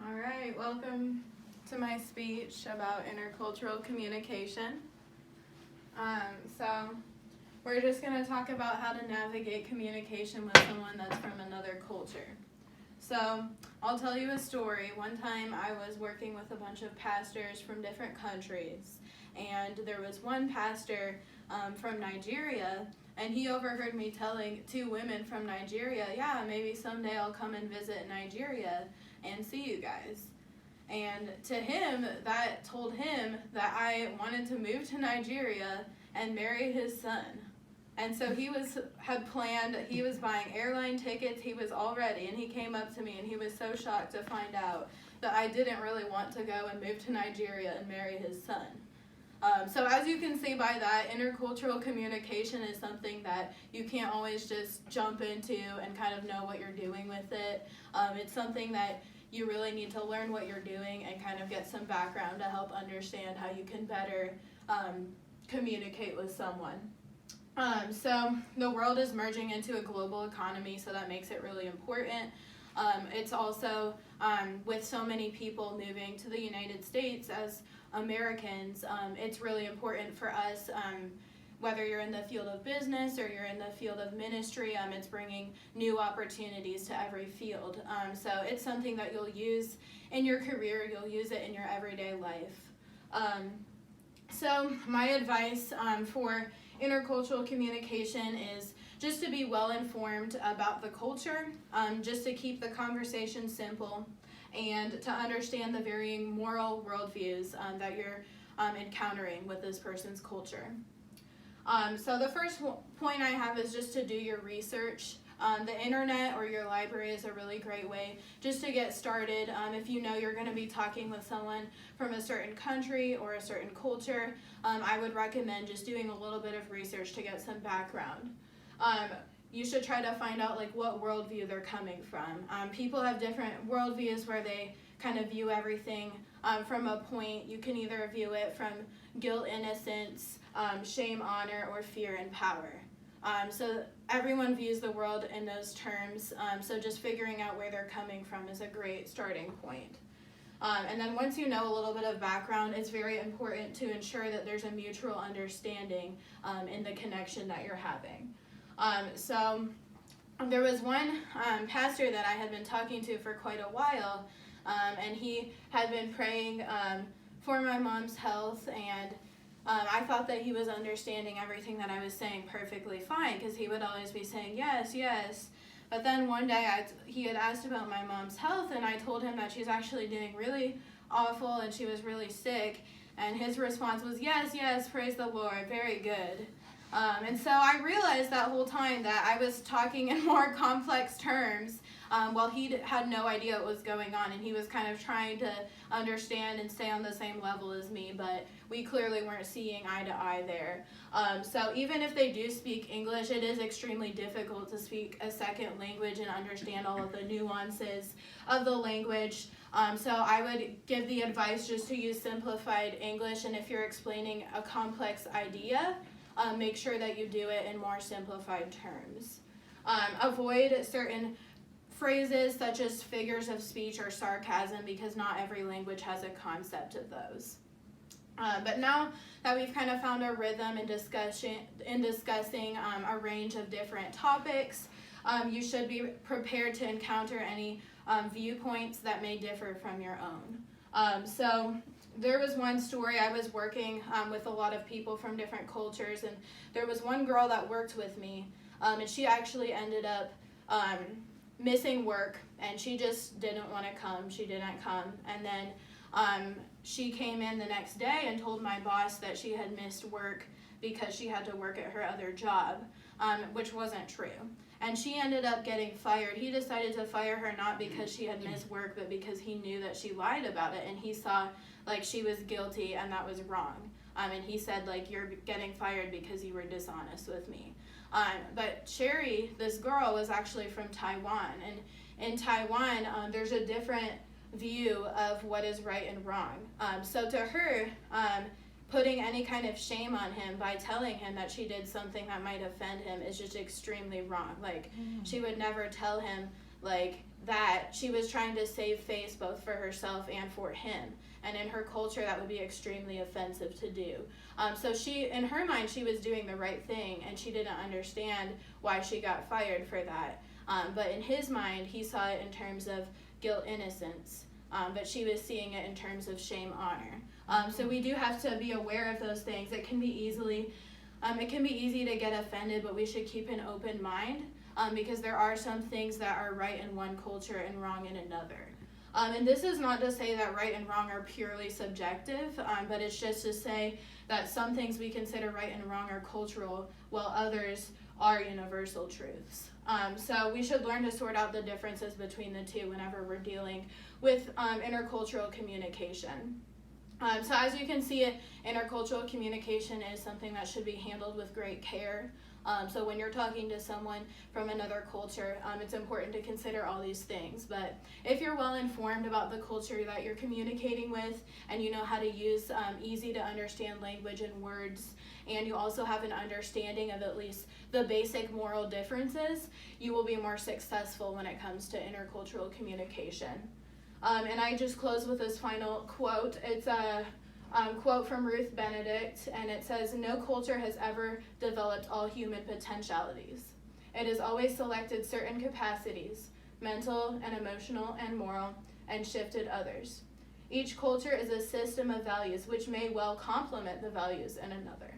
All right, welcome to my speech about intercultural communication. So we're just going to talk about how to navigate communication with someone that's from another culture. So I'll tell you a story. One time I was working with a bunch of pastors from different countries, and there was one pastor from Nigeria, and he overheard me telling two women from Nigeria, yeah, maybe someday I'll come and visit Nigeria and see you guys. And to him, that told him that I wanted to move to Nigeria and marry his son. And so he had planned, he was buying airline tickets, he was all ready, and he came up to me and he was so shocked to find out that I didn't really want to go and move to Nigeria and marry his son. So as you can see by that, intercultural communication is something that you can't always just jump into and kind of know what you're doing with it. It's something that you really need to learn what you're doing and kind of get some background to help understand how you can better communicate with someone. So the world is merging into a global economy, so that makes it really important. It's also with so many people moving to the United States as Americans, it's really important for us, whether you're in the field of business or you're in the field of ministry, it's bringing new opportunities to every field. So it's something that you'll use in your career, you'll use it in your everyday life. So my advice for intercultural communication is just to be well informed about the culture, just to keep the conversation simple, and to understand the varying moral worldviews that you're encountering with this person's culture. So the first point I have is just to do your research. The internet or your library is a really great way just to get started. If you know you're going to be talking with someone from a certain country or a certain culture, I would recommend just doing a little bit of research to get some background. You should try to find out what worldview they're coming from. People have different worldviews where they kind of view everything from a point. You can either view it from guilt, innocence, shame, honor, or fear and power. So everyone views the world in those terms, so just figuring out where they're coming from is a great starting point. And then once you know a little bit of background, it's very important to ensure that there's a mutual understanding in the connection that you're having. So there was one pastor that I had been talking to for quite a while, and he had been praying for my mom's health, and I thought that he was understanding everything that I was saying perfectly fine, because he would always be saying, yes, yes. But then one day he had asked about my mom's health, and I told him that she's actually doing really awful and she was really sick. And his response was, yes, yes, praise the Lord, very good. And so I realized that whole time that I was talking in more complex terms while he had no idea what was going on, and he was kind of trying to understand and stay on the same level as me, but we clearly weren't seeing eye to eye there. So even if they do speak English, it is extremely difficult to speak a second language and understand all of the nuances of the language. So I would give the advice just to use simplified English, and if you're explaining a complex idea, make sure that you do it in more simplified terms. Avoid certain phrases such as figures of speech or sarcasm, because not every language has a concept of those. But now that we've kind of found a rhythm in discussing a range of different topics, you should be prepared to encounter any viewpoints that may differ from your own. So there was one story. I was working with a lot of people from different cultures, and there was one girl that worked with me, and she actually ended up missing work, and she just didn't want to come. She didn't come, and then she came in the next day and told my boss that she had missed work because she had to work at her other job, which wasn't true. And she ended up getting fired. He decided to fire her not because she had missed work, but because he knew that she lied about it, and he saw she was guilty and that was wrong. And he said, you're getting fired because you were dishonest with me. But Sherry, this girl, was actually from Taiwan, and in Taiwan, there's a different view of what is right and wrong. So to her, putting any kind of shame on him by telling him that she did something that might offend him is just extremely wrong. She would never tell him, that she was trying to save face both for herself and for him. And in her culture, that would be extremely offensive to do. So she, in her mind, she was doing the right thing, and she didn't understand why she got fired for that. But in his mind, he saw it in terms of guilt, innocence, but she was seeing it in terms of shame, honor. So we do have to be aware of those things. It can be easy to get offended, but we should keep an open mind, because there are some things that are right in one culture and wrong in another. And this is not to say that right and wrong are purely subjective, but it's just to say that some things we consider right and wrong are cultural, while others are universal truths. So we should learn to sort out the differences between the two whenever we're dealing with intercultural communication. So as you can see, intercultural communication is something that should be handled with great care. So when you're talking to someone from another culture, it's important to consider all these things. But if you're well informed about the culture that you're communicating with, and you know how to use easy to understand language and words, and you also have an understanding of at least the basic moral differences, you will be more successful when it comes to intercultural communication. And I just close with this final quote. It's a quote from Ruth Benedict, and it says, "No culture has ever developed all human potentialities. It has always selected certain capacities, mental and emotional and moral, and shifted others. Each culture is a system of values which may well complement the values in another."